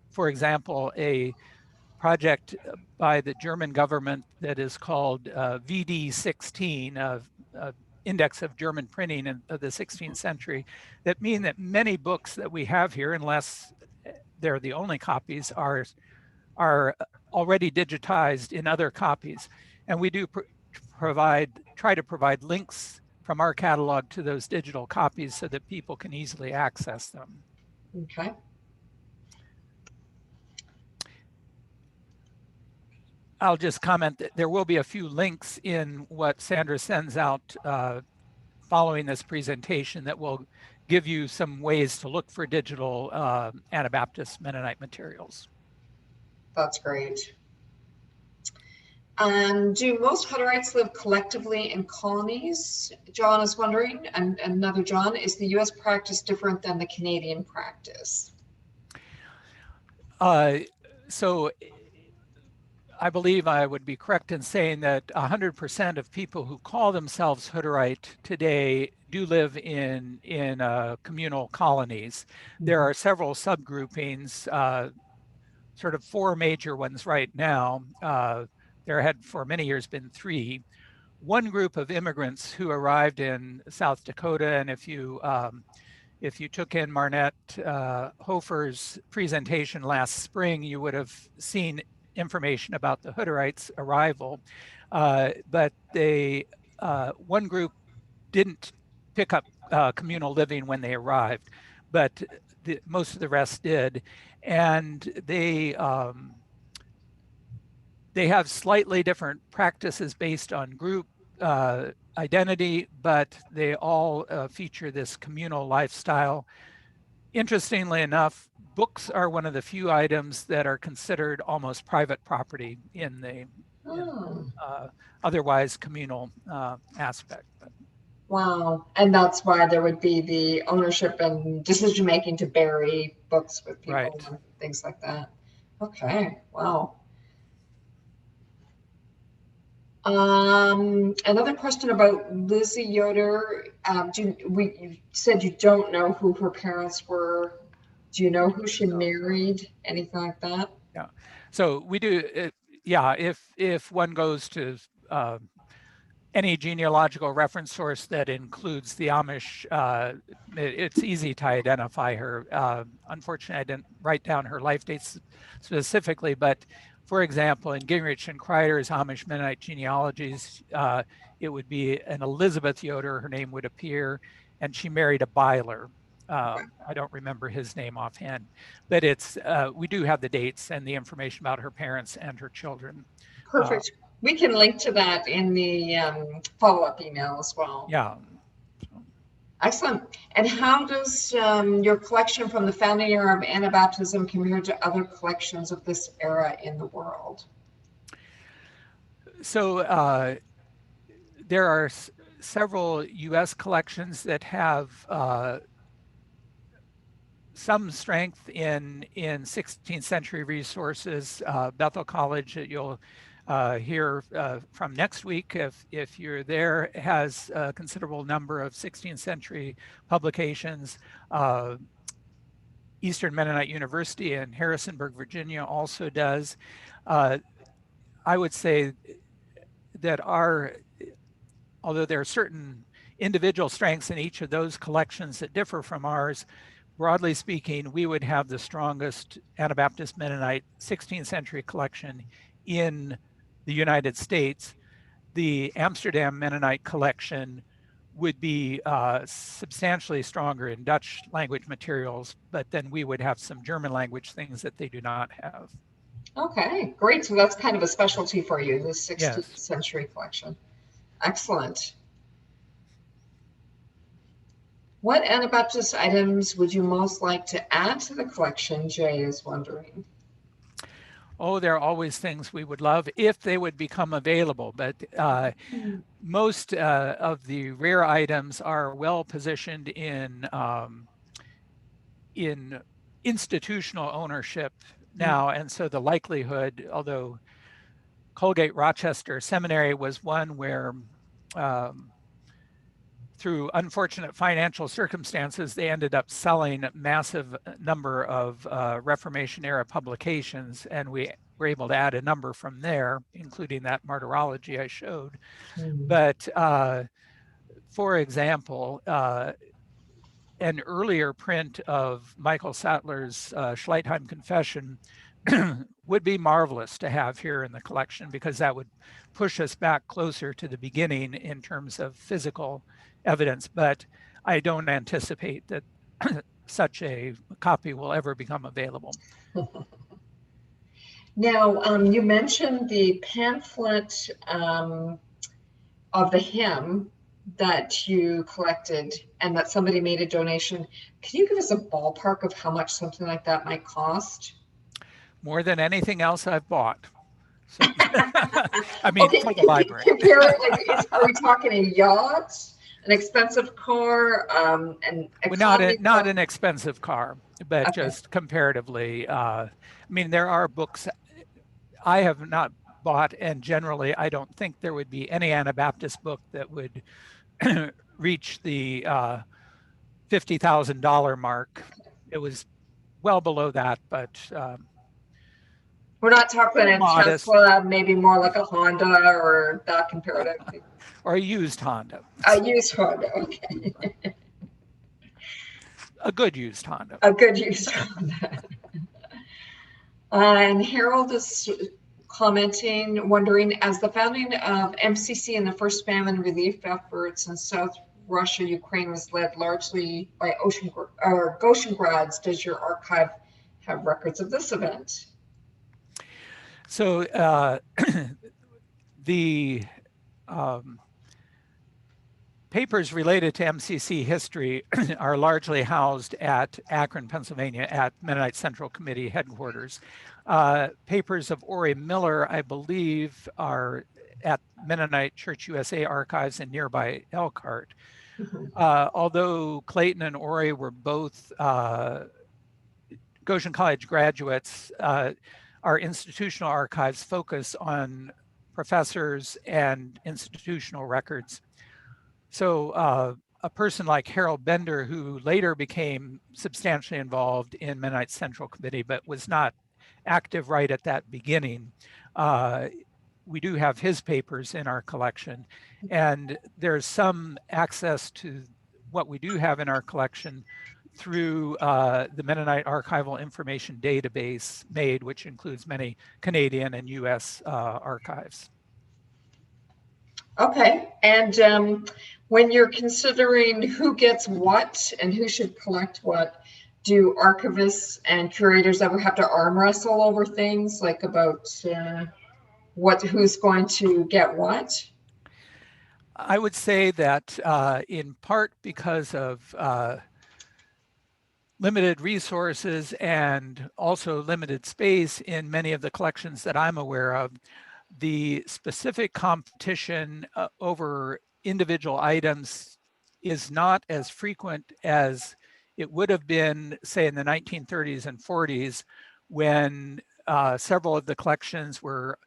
for example, a project by the German government that is called VD16, Index of German Printing of the 16th century, that mean that many books that we have here, unless they're the only copies, are already digitized in other copies. And we do try to provide links from our catalog to those digital copies so that people can easily access them. Okay. I'll just comment that there will be a few links in what Sandra sends out following this presentation that will give you some ways to look for digital Anabaptist Mennonite materials. That's great. Do most Hutterites live collectively in colonies? John is wondering, and another John, is the US practice different than the Canadian practice? So I believe I would be correct in saying that 100% of people who call themselves Hutterite today do live in communal colonies. There are several subgroupings, sort of 4 major ones right now. There had for many years been 3. One group of immigrants who arrived in South Dakota, and if you took in Marnette Hofer's presentation last spring, you would have seen information about the Hutterites' arrival. But one group didn't pick up communal living when they arrived, but most of the rest did. And they have slightly different practices based on group identity, but they all feature this communal lifestyle. Interestingly enough, books are one of the few items that are considered almost private property in the otherwise communal aspect. Wow. And that's why there would be the ownership and decision making to bury books with people, right, and things like that. Okay. Wow. Another question about Lizzie Yoder. You said you don't know who her parents were. Do you know who she married? Anything like that? Yeah. So we do. Yeah. If one goes to any genealogical reference source that includes the Amish, it's easy to identify her. Unfortunately, I didn't write down her life dates specifically, but for example, in Gingrich and Kreider's Amish Mennonite genealogies, it would be an Elizabeth Yoder, her name would appear, and she married a Byler. I don't remember his name offhand, but we do have the dates and the information about her parents and her children. Perfect. We can link to that in the follow-up email as well. Yeah. Excellent. And how does your collection from the founding era of Anabaptism compare to other collections of this era in the world? So there are several U.S. collections that have some strength in 16th century resources. Bethel College, you'll hear from next week, if you're there, has a considerable number of 16th century publications. Eastern Mennonite University in Harrisonburg, Virginia also does. I would say that although there are certain individual strengths in each of those collections that differ from ours, broadly speaking, we would have the strongest Anabaptist Mennonite 16th century collection in the United States. The Amsterdam Mennonite collection would be substantially stronger in Dutch language materials, but then we would have some German language things that they do not have. Okay, great. So that's kind of a specialty for you, the 16th century collection. Excellent. What Anabaptist items would you most like to add to the collection, Jay is wondering? Oh, there are always things we would love if they would become available, but most of the rare items are well positioned in institutional ownership now, and so the likelihood, although Colgate Rochester Seminary was one where through unfortunate financial circumstances, they ended up selling a massive number of Reformation era publications, and we were able to add a number from there, including that martyrology I showed. But for example, an earlier print of Michael Sattler's Schleitheim Confession would be marvelous to have here in the collection, because that would push us back closer to the beginning in terms of physical evidence. But I don't anticipate that such a copy will ever become available. Now, you mentioned the pamphlet of the hymn that you collected and that somebody made a donation. Can you give us a ballpark of how much something like that might cost? More than anything else I've bought. So, I mean, Okay, for the library. compare it, like, are we talking a yacht, an expensive car, an economy Not car? an expensive car, but Okay. just comparatively. I mean, there are books I have not bought, and generally I don't think there would be any Anabaptist book that would reach the $50,000 mark. It was well below that, but We're not talking a modest, Tesla, maybe more like a Honda or that comparatively. or a used Honda, A used Honda, okay. a good used Honda. A good used Honda. And Harold is commenting, wondering, as the founding of MCC and the first famine relief efforts in South Russia, Ukraine was led largely by Goshen grads, does your archive have records of this event? So the papers related to MCC history are largely housed at Akron, Pennsylvania, at Mennonite Central Committee headquarters. Papers of Ori Miller, I believe, are at Mennonite Church USA archives in nearby Elkhart. Although Clayton and Ori were both Goshen College graduates, our institutional archives focus on professors and institutional records. So a person like Harold Bender, who later became substantially involved in Mennonite Central Committee, but was not active right at that beginning, we do have his papers in our collection. And there's some access to what we do have in our collection through the Mennonite Archival Information Database MAID, which includes many Canadian and US archives. Okay, and when you're considering who gets what and who should collect what, do archivists and curators ever have to arm wrestle over things like about who's going to get what? I would say that in part because of limited resources and also limited space in many of the collections that I'm aware of, the specific competition over individual items is not as frequent as it would have been, say, in the 1930s and 40s, when several of the collections were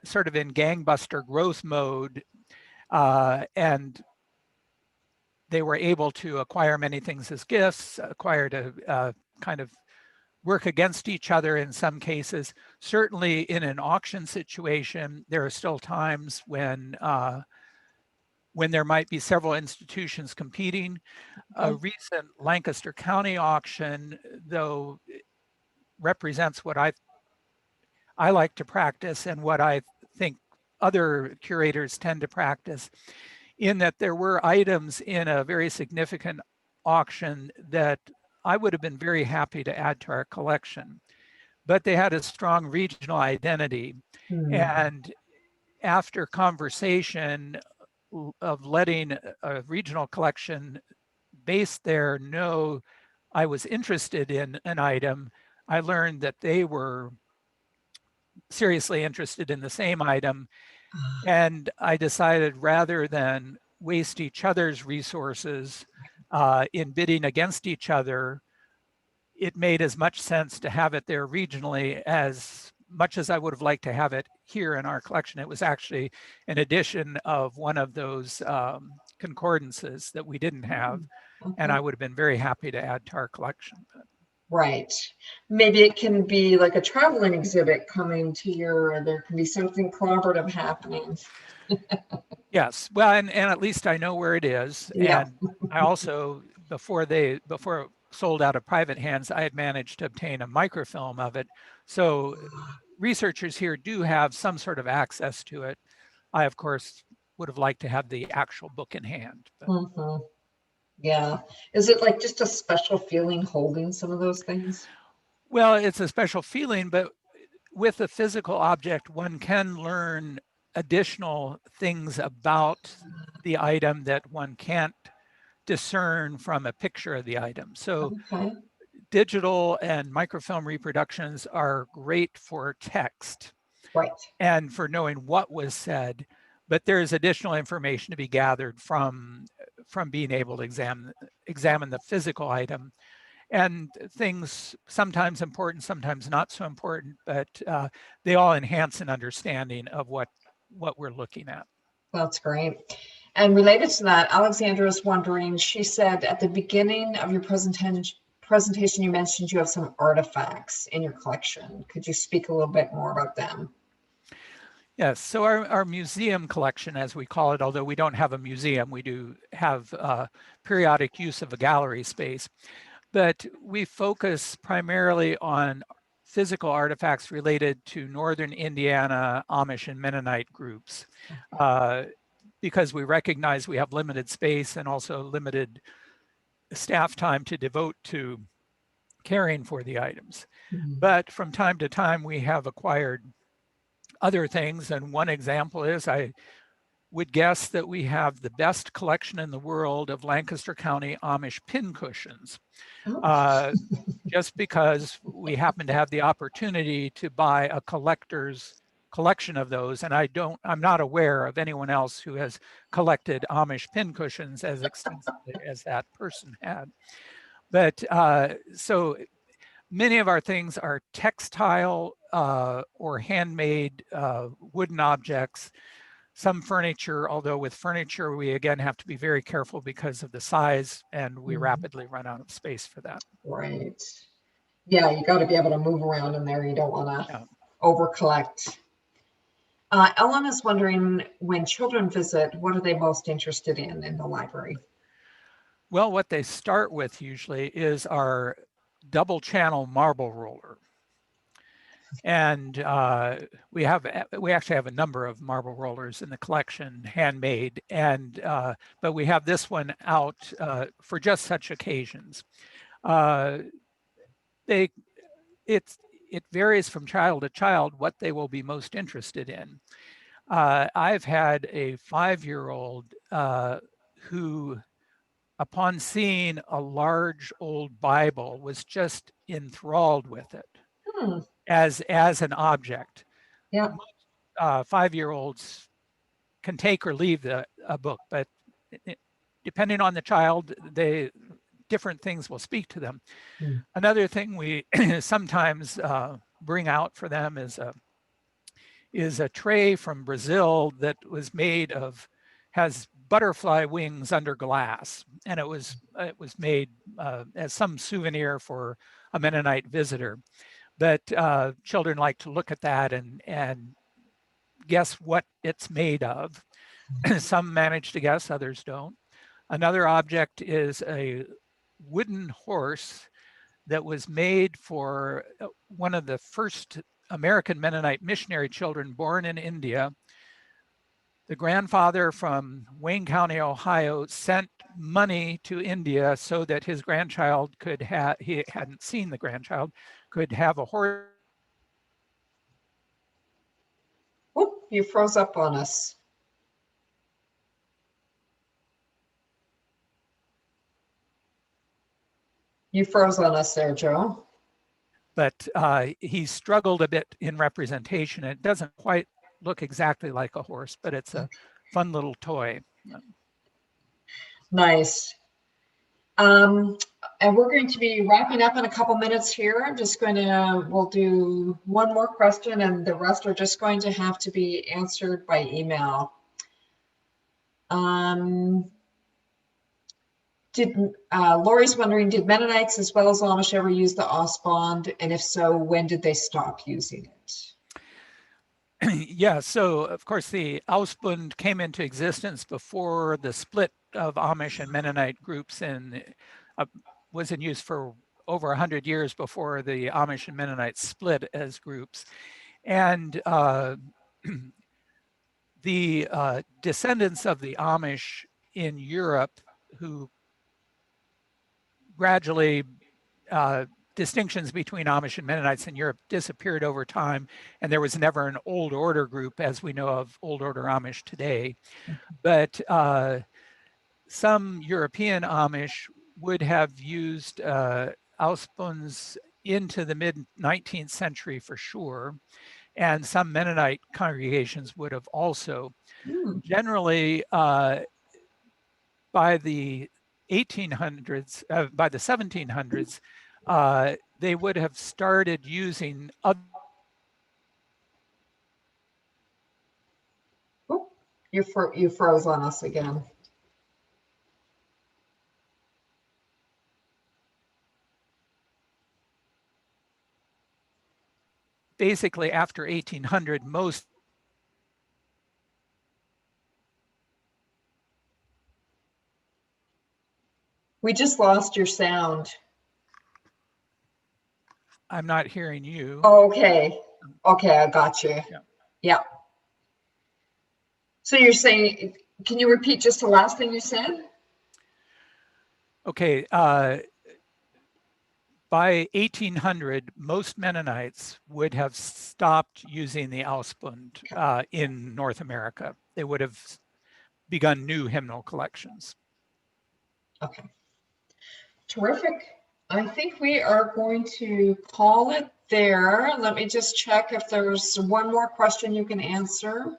sort of in gangbuster growth mode, and they were able to acquire many things as gifts, acquire to kind of work against each other in some cases. Certainly in an auction situation, there are still times when there might be several institutions competing. A recent Lancaster County auction, though, represents what I like to practice and what I think other curators tend to practice, in that there were items in a very significant auction that I would have been very happy to add to our collection, but they had a strong regional identity. And after conversation of letting a regional collection based there know I was interested in an item, I learned that they were seriously interested in the same item. And I decided, rather than waste each other's resources in bidding against each other, it made as much sense to have it there regionally as much as I would have liked to have it here in our collection, it was actually an edition of one of those concordances that we didn't have, and Okay. I would have been very happy to add to our collection. Right. Maybe it can be like a traveling exhibit coming to your, there can be something collaborative happening. Yes, well, and at least I know where it is, Yeah. and I also, before it sold out of private hands, I had managed to obtain a microfilm of it. So researchers here do have some sort of access to it. I, of course, would have liked to have the actual book in hand. But. Mhm. Yeah. Is it like just a special feeling holding some of those things? Well, it's a special feeling, but with a physical object, one can learn additional things about the item that one can't discern from a picture of the item. So Okay. digital and microfilm reproductions are great for text Right. and for knowing what was said, but there's additional information to be gathered from being able to examine the physical item, and things sometimes important, sometimes not so important, but they all enhance an understanding of what we're looking at. That's great. And related to that, Alexandra is wondering, she said at the beginning of your presentation, you mentioned you have some artifacts in your collection. Could you speak a little bit more about them? Yes, so our museum collection, as we call it, although we don't have a museum, we do have periodic use of a gallery space, but we focus primarily on physical artifacts related to Northern Indiana Amish and Mennonite groups, because we recognize we have limited space and also limited staff time to devote to caring for the items. Mhm. But from time to time, we have acquired other things. And one example is I would guess that we have the best collection in the world of Lancaster County Amish pincushions, Oh, uh, just because we happen to have the opportunity to buy a collector's collection of those. And I'm not aware of anyone else who has collected Amish pincushions as extensively as that person had. But so many of our things are textile or handmade wooden objects, some furniture, although with furniture, we again have to be very careful because of the size, and we mhm. rapidly run out of space for that. Right. Yeah, you got to be able to move around in there. You don't want to Yeah. over collect. Ellen is wondering, when children visit, what are they most interested in the library? Well, what they start with usually is our double channel marble roller. And we actually have a number of marble rollers in the collection, handmade, and but we have this one out for just such occasions. Uh, they it's it varies from child to child what they will be most interested in. I've had a 5-year-old who, upon seeing a large old Bible, was just enthralled with it Hmm. as an object. Yeah. Most 5-year-olds can take or leave a book, but it, depending on the child, different things will speak to them. Hmm. Another thing we sometimes bring out for them is a tray from Brazil that was made of has butterfly wings under glass, and it was made as some souvenir for a Mennonite visitor. But children like to look at that and guess what it's made of. Some manage to guess, others don't. Another object is a wooden horse that was made for one of the first American Mennonite missionary children born in India. The grandfather from Wayne County, Ohio, sent money to India so that his grandchild could have, he hadn't seen the grandchild, could have a horse. Oh, you froze up on us. You froze on us there, Joe. But he struggled a bit in representation. It doesn't quite look exactly like a horse, but it's a fun little toy. Nice. And we're going to be wrapping up in a couple minutes here. I'm just going to, we'll do one more question and the rest are just going to have to be answered by email. Lori's wondering, did Mennonites as well as Amish ever use the Ausbund? And if so, when did they stop using it? Yeah, so of course the Ausbund came into existence before the split of Amish and Mennonite groups and was in use for over 100 years before the Amish and Mennonites split as groups. And the descendants of the Amish in Europe who gradually distinctions between Amish and Mennonites in Europe disappeared over time, and there was never an Old Order group as we know of Old Order Amish today. But some European Amish would have used Ausbunds into the mid-19th century for sure, and some Mennonite congregations would have also. Generally, by the 1800s, by the 1700s, they would have started using other. Oh, you froze on us again. Basically, after 1800, most. We just lost your sound. I'm not hearing you. Okay. Okay, I got you. Yeah. So you're saying, can you repeat just the last thing you said? Okay. By 1800, most Mennonites would have stopped using the Ausbund in North America. They would have begun new hymnal collections. Okay. Terrific. I think we are going to call it there. Let me just check if there's one more question you can answer.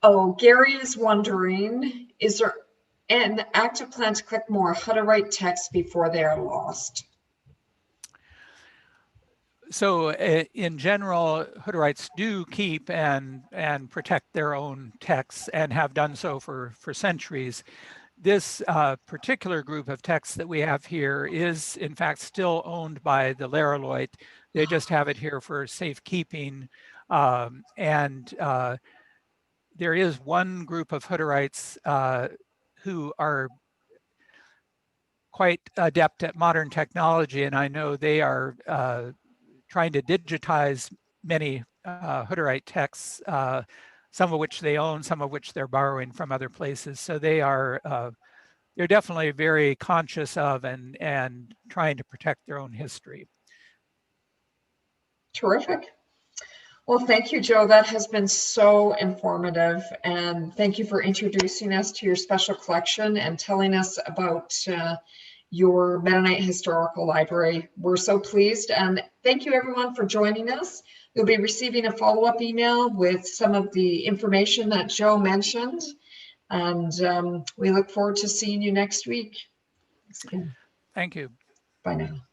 Oh, Gary is wondering, is there an active plan to collect more Hutterite texts before they are lost? So in general, Hutterites do keep and protect their own texts and have done so for centuries. This particular group of texts that we have here is in fact still owned by the Laeraloit. They just have it here for safekeeping. There is one group of Hutterites who are quite adept at modern technology, and I know they are trying to digitize many Hutterite texts, some of which they own, some of which they're borrowing from other places. So they're definitely very conscious of and trying to protect their own history. Terrific. Well, thank you, Joe. That has been so informative. And thank you for introducing us to your special collection and telling us about your Mennonite Historical Library. We're so pleased. And thank you, everyone, for joining us. You'll be receiving a follow-up email with some of the information that Joe mentioned. And we look forward to seeing you next week. Thanks again. Thank you. Bye now.